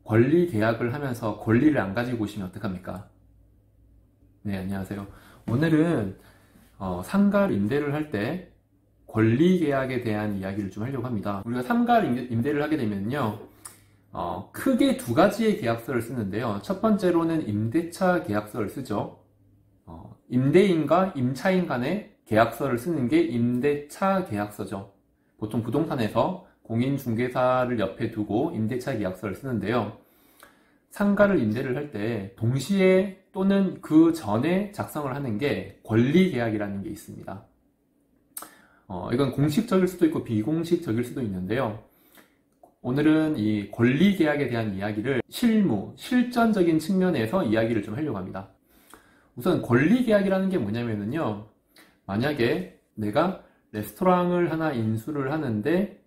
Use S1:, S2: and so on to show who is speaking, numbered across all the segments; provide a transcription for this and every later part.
S1: 권리 계약을 하면서 권리를 안 가지고 오시면 어떡합니까? 네, 안녕하세요. 오늘은 상가 임대를 할 때 권리 계약에 대한 이야기를 좀 하려고 합니다. 우리가 상가 임대를 하게 되면요, 크게 두 가지의 계약서를 쓰는데요. 첫 번째로는 임대차 계약서를 쓰죠. 임대인과 임차인 간의 계약서를 쓰는 게 임대차 계약서죠. 보통 부동산에서 공인중개사를 옆에 두고 임대차 계약서를 쓰는데요. 상가를 임대를 할 때 동시에 또는 그 전에 작성을 하는 게 권리계약이라는 게 있습니다. 이건 공식적일 수도 있고 비공식적일 수도 있는데요. 오늘은 이 권리계약에 대한 이야기를 실전적인 측면에서 이야기를 좀 하려고 합니다. 우선 권리계약이라는 게 뭐냐면요, 만약에 내가 레스토랑을 하나 인수를 하는데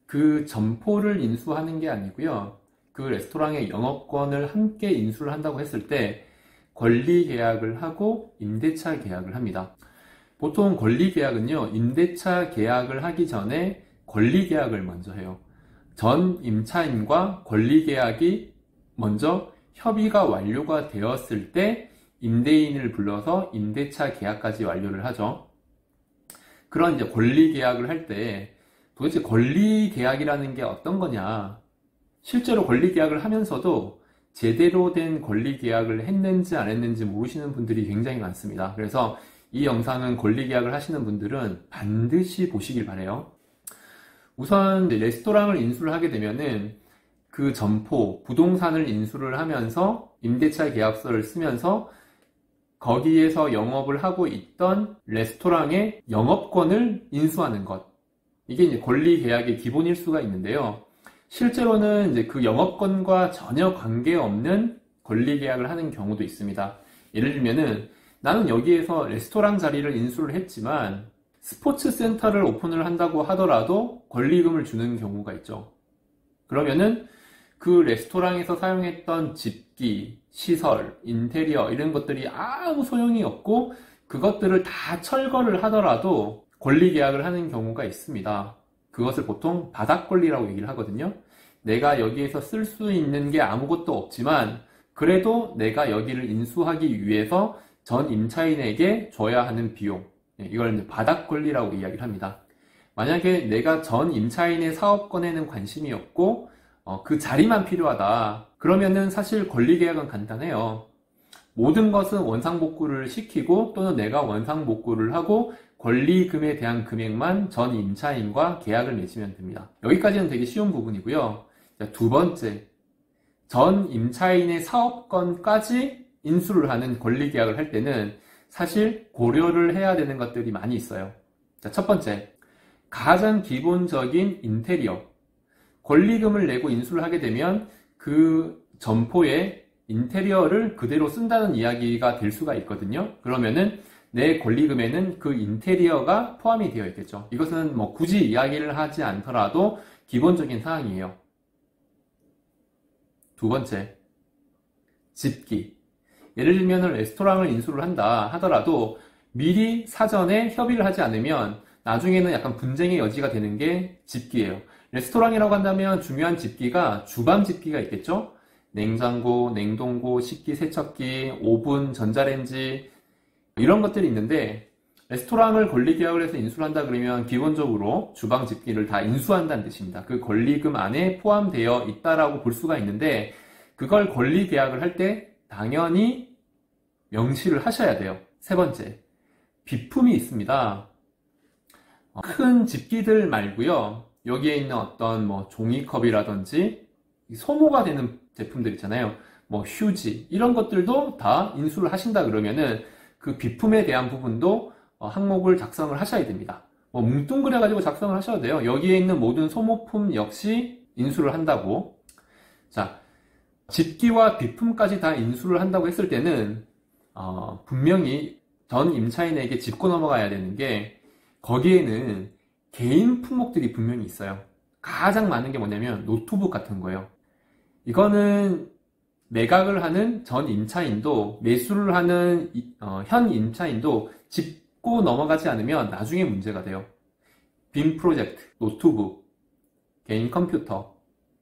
S1: 그 점포를 인수하는 게 아니고요, 그 레스토랑의 영업권을 함께 인수를 한다고 했을 때 권리계약을 하고 임대차 계약을 합니다. 보통 권리계약은요, 임대차 계약을 하기 전에 권리계약을 먼저 해요. 전 임차인과 권리계약이 먼저 협의가 완료가 되었을 때 임대인을 불러서 임대차 계약까지 완료를 하죠. 그런 이제 권리계약을 할 때 도대체 권리계약이라는 게 어떤 거냐, 실제로 권리계약을 하면서도 제대로 된 권리계약을 했는지 안 했는지 모르시는 분들이 굉장히 많습니다. 그래서 이 영상은 권리계약을 하시는 분들은 반드시 보시길 바라요. 우선 레스토랑을 인수를 하게 되면은 그 점포, 부동산을 인수를 하면서 임대차 계약서를 쓰면서 거기에서 영업을 하고 있던 레스토랑의 영업권을 인수하는 것, 이게 이제 권리계약의 기본일 수가 있는데요. 실제로는 이제 그 영업권과 전혀 관계없는 권리계약을 하는 경우도 있습니다. 예를 들면은 나는 여기에서 레스토랑 자리를 인수를 했지만 스포츠 센터를 오픈을 한다고 하더라도 권리금을 주는 경우가 있죠. 그러면은 그 레스토랑에서 사용했던 집기, 시설, 인테리어 이런 것들이 아무 소용이 없고 그것들을 다 철거를 하더라도 권리계약을 하는 경우가 있습니다. 그것을 보통 바닥권리라고 얘기를 하거든요. 내가 여기에서 쓸 수 있는 게 아무것도 없지만 그래도 내가 여기를 인수하기 위해서 전 임차인에게 줘야 하는 비용, 이걸 이제 바닥권리라고 이야기를 합니다. 만약에 내가 전 임차인의 사업권에는 관심이 없고 그 자리만 필요하다, 그러면은 사실 권리계약은 간단해요. 모든 것은 원상복구를 시키고 또는 내가 원상복구를 하고 권리금에 대한 금액만 전 임차인과 계약을 맺으면 됩니다. 여기까지는 되게 쉬운 부분이고요. 자, 두 번째, 전 임차인의 사업권까지 인수를 하는 권리계약을 할 때는 사실 고려를 해야 되는 것들이 많이 있어요. 자, 첫 번째, 가장 기본적인 인테리어. 권리금을 내고 인수를 하게 되면 그 점포의 인테리어를 그대로 쓴다는 이야기가 될 수가 있거든요. 그러면은 내 권리금에는 그 인테리어가 포함이 되어 있겠죠. 이것은 뭐 굳이 이야기를 하지 않더라도 기본적인 사항이에요. 두 번째, 집기. 예를 들면 레스토랑을 인수를 한다 하더라도 미리 사전에 협의를 하지 않으면 나중에는 약간 분쟁의 여지가 되는 게 집기예요. 레스토랑이라고 한다면 중요한 집기가 주방 집기가 있겠죠. 냉장고, 냉동고, 식기, 세척기, 오븐, 전자레인지 이런 것들이 있는데, 레스토랑을 권리계약을 해서 인수를 한다 그러면 기본적으로 주방 집기를 다 인수한다는 뜻입니다. 그 권리금 안에 포함되어 있다라고 볼 수가 있는데, 그걸 권리계약을 할 때 당연히 명시를 하셔야 돼요. 세 번째, 비품이 있습니다. 큰 집기들 말고요, 여기에 있는 어떤 뭐 종이컵이라든지 소모가 되는 제품들 있잖아요. 뭐 휴지 이런 것들도 다 인수를 하신다 그러면은 그 비품에 대한 부분도 항목을 작성을 하셔야 됩니다. 뭐 뭉뚱그려 가지고 작성을 하셔도 돼요. 여기에 있는 모든 소모품 역시 인수를 한다고. 자, 집기와 비품까지 다 인수를 한다고 했을 때는 분명히 전 임차인에게 짚고 넘어가야 되는 게, 거기에는 개인 품목들이 분명히 있어요. 가장 많은 게 뭐냐면 노트북 같은 거예요. 이거는 매각을 하는 전 임차인도 매수를 하는 현 임차인도 짚고 넘어가지 않으면 나중에 문제가 돼요. 빔 프로젝트, 노트북, 개인 컴퓨터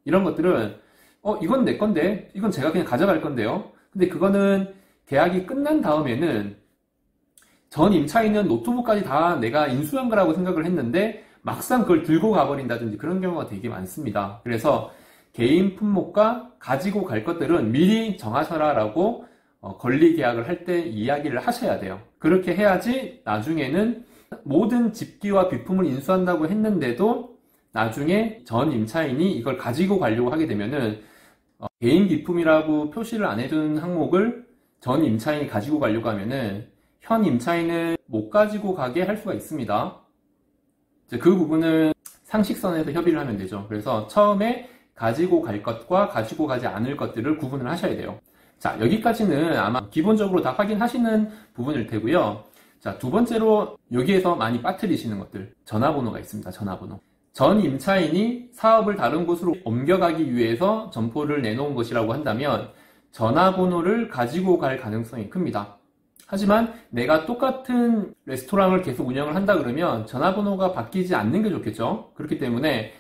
S1: 이런 것들은 이건 내 건데, 이건 제가 그냥 가져갈 건데요. 근데 그거는 계약이 끝난 다음에는 전 임차인은 노트북까지 다 내가 인수한 거라고 생각을 했는데 막상 그걸 들고 가버린다든지 그런 경우가 되게 많습니다. 그래서 개인 품목과 가지고 갈 것들은 미리 정하셔라라고 권리 계약을 할 때 이야기를 하셔야 돼요. 그렇게 해야지 나중에는 모든 집기와 비품을 인수한다고 했는데도 나중에 전 임차인이 이걸 가지고 가려고 하게 되면은 개인 기품이라고 표시를 안 해둔 항목을 전 임차인이 가지고 가려고 하면은 현 임차인은 못 가지고 가게 할 수가 있습니다. 그 부분은 상식선에서 협의를 하면 되죠. 그래서 처음에 가지고 갈 것과 가지고 가지 않을 것들을 구분을 하셔야 돼요. 자, 여기까지는 아마 기본적으로 다 확인하시는 부분일 테고요. 자, 두 번째로 여기에서 많이 빠뜨리시는 것들, 전화번호가 있습니다. 전화번호. 전 임차인이 사업을 다른 곳으로 옮겨가기 위해서 점포를 내놓은 것이라고 한다면 전화번호를 가지고 갈 가능성이 큽니다. 하지만 내가 똑같은 레스토랑을 계속 운영을 한다 그러면 전화번호가 바뀌지 않는 게 좋겠죠. 그렇기 때문에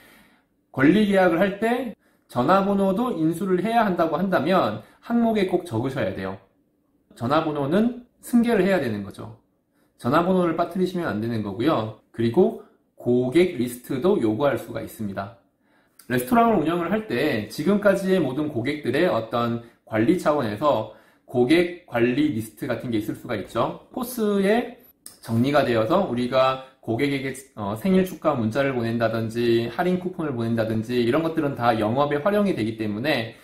S1: 권리 계약을 할 때 전화번호도 인수를 해야 한다고 한다면 항목에 꼭 적으셔야 돼요. 전화번호는 승계를 해야 되는 거죠. 전화번호를 빠뜨리시면 안 되는 거고요. 그리고 고객 리스트도 요구할 수가 있습니다. 레스토랑을 운영을 할 때 지금까지의 모든 고객들의 어떤 관리 차원에서 고객 관리 리스트 같은 게 있을 수가 있죠. 코스에 정리가 되어서 우리가 고객에게 생일 축하 문자를 보낸다든지 할인 쿠폰을 보낸다든지 이런 것들은 다 영업에 활용이 되기 때문에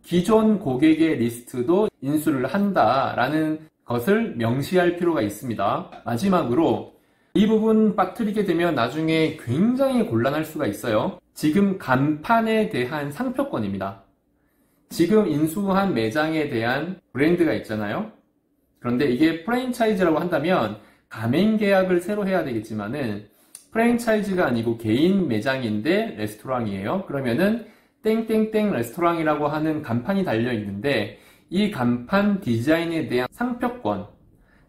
S1: 기존 고객의 리스트도 인수를 한다라는 것을 명시할 필요가 있습니다. 마지막으로 이 부분 빠뜨리게 되면 나중에 굉장히 곤란할 수가 있어요. 지금 간판에 대한 상표권입니다. 지금 인수한 매장에 대한 브랜드가 있잖아요. 그런데 이게 프랜차이즈라고 한다면 가맹 계약을 새로 해야 되겠지만은 프랜차이즈가 아니고 개인 매장인데 레스토랑이에요. 그러면은 땡땡땡 레스토랑이라고 하는 간판이 달려 있는데 이 간판 디자인에 대한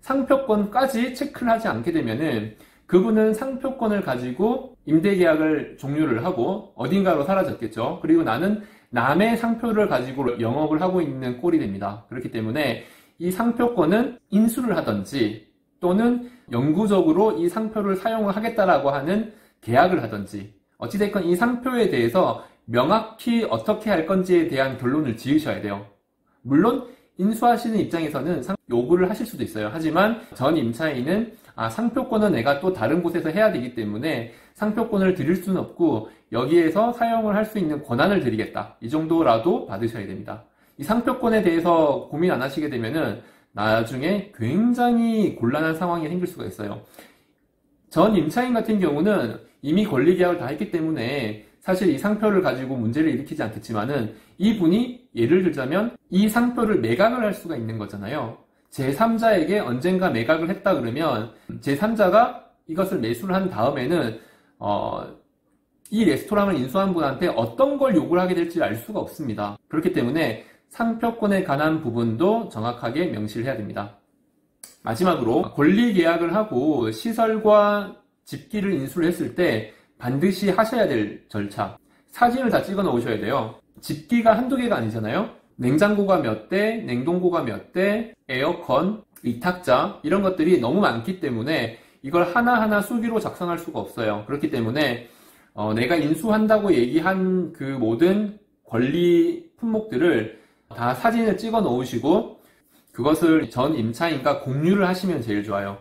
S1: 상표권까지 체크를 하지 않게 되면은 그분은 상표권을 가지고 임대 계약을 종료를 하고 어딘가로 사라졌겠죠. 그리고 나는 남의 상표를 가지고 영업을 하고 있는 꼴이 됩니다. 그렇기 때문에 이 상표권은 인수를 하든지 또는 영구적으로 이 상표를 사용을 하겠다라고 하는 계약을 하든지 어찌됐건 이 상표에 대해서 명확히 어떻게 할 건지에 대한 결론을 지으셔야 돼요. 물론 인수하시는 입장에서는 요구를 하실 수도 있어요. 하지만 전 임차인은 상표권은 내가 또 다른 곳에서 해야 되기 때문에 상표권을 드릴 수는 없고 여기에서 사용을 할 수 있는 권한을 드리겠다. 이 정도라도 받으셔야 됩니다. 이 상표권에 대해서 고민 안 하시게 되면은 나중에 굉장히 곤란한 상황이 생길 수가 있어요. 전 임차인 같은 경우는 이미 권리 계약을 다 했기 때문에 사실 이 상표를 가지고 문제를 일으키지 않겠지만은 이분이 예를 들자면 이 상표를 매각을 할 수가 있는 거잖아요. 제3자에게 언젠가 매각을 했다 그러면 제3자가 이것을 매수를 한 다음에는 이 레스토랑을 인수한 분한테 어떤 걸 요구를 하게 될지 알 수가 없습니다. 그렇기 때문에 상표권에 관한 부분도 정확하게 명시를 해야 됩니다. 마지막으로 권리 계약을 하고 시설과 집기를 인수를 했을 때 반드시 하셔야 될 절차, 사진을 다 찍어 놓으셔야 돼요. 집기가 한두 개가 아니잖아요. 냉장고가 몇 대, 냉동고가 몇 대, 에어컨, 위탁자 이런 것들이 너무 많기 때문에 이걸 하나하나 수기로 작성할 수가 없어요. 그렇기 때문에 내가 인수한다고 얘기한 그 모든 권리 품목들을 다 사진을 찍어 놓으시고 그것을 전 임차인과 공유를 하시면 제일 좋아요.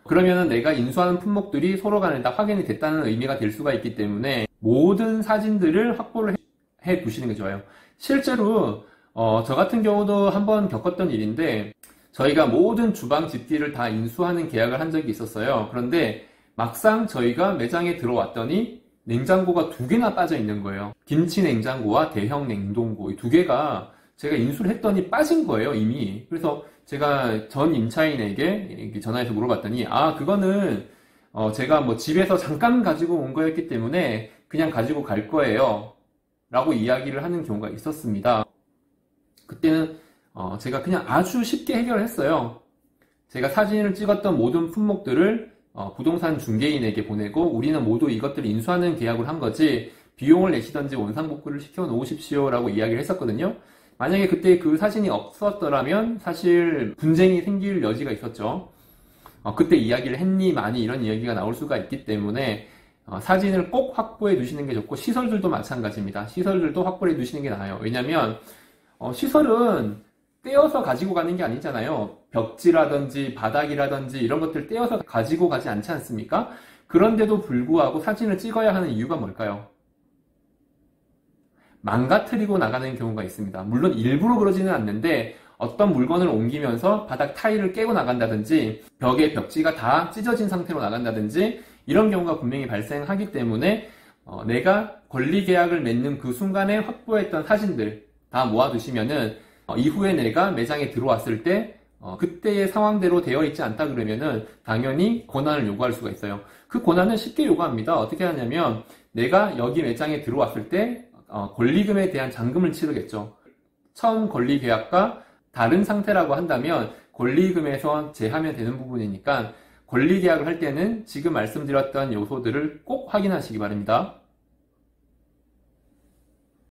S1: 그러면은 내가 인수하는 품목들이 서로 간에 다 확인이 됐다는 의미가 될 수가 있기 때문에 모든 사진들을 확보를 해 두시는 게 좋아요. 실제로 저 같은 경우도 한번 겪었던 일인데 저희가 모든 주방 집기를 다 인수하는 계약을 한 적이 있었어요. 그런데 막상 저희가 매장에 들어왔더니 냉장고가 2개나 빠져 있는 거예요. 김치 냉장고와 대형 냉동고 이 2개가 제가 인수를 했더니 빠진 거예요, 이미. 그래서 제가 전 임차인에게 전화해서 물어봤더니 그거는 제가 뭐 집에서 잠깐 가지고 온 거였기 때문에 그냥 가지고 갈 거예요 라고 이야기를 하는 경우가 있었습니다. 그때는 제가 그냥 아주 쉽게 해결을 했어요. 제가 사진을 찍었던 모든 품목들을 부동산 중개인에게 보내고 우리는 모두 이것들을 인수하는 계약을 한 거지 비용을 내시던지 원상복구를 시켜 놓으십시오라고 이야기를 했었거든요. 만약에 그때 그 사진이 없었더라면 사실 분쟁이 생길 여지가 있었죠. 그때 이야기를 했니 많이 이런 이야기가 나올 수가 있기 때문에 사진을 꼭 확보해 두시는 게 좋고, 시설들도 마찬가지입니다. 시설들도 확보해 두시는 게 나아요. 왜냐면 시설은 떼어서 가지고 가는 게 아니잖아요. 벽지라든지 바닥이라든지 이런 것들 떼어서 가지고 가지 않지 않습니까? 그런데도 불구하고 사진을 찍어야 하는 이유가 뭘까요? 망가뜨리고 나가는 경우가 있습니다. 물론 일부러 그러지는 않는데 어떤 물건을 옮기면서 바닥 타일을 깨고 나간다든지 벽에 벽지가 다 찢어진 상태로 나간다든지 이런 경우가 분명히 발생하기 때문에 내가 권리 계약을 맺는 그 순간에 확보했던 사진들 다 모아두시면은 이후에 내가 매장에 들어왔을 때 그때의 상황대로 되어 있지 않다 그러면은 당연히 권한을 요구할 수가 있어요. 그 권한은 쉽게 요구합니다. 어떻게 하냐면 내가 여기 매장에 들어왔을 때 권리금에 대한 잔금을 치르겠죠. 처음 권리 계약과 다른 상태라고 한다면 권리금에서 제하면 되는 부분이니까 권리 계약을 할 때는 지금 말씀드렸던 요소들을 꼭 확인하시기 바랍니다.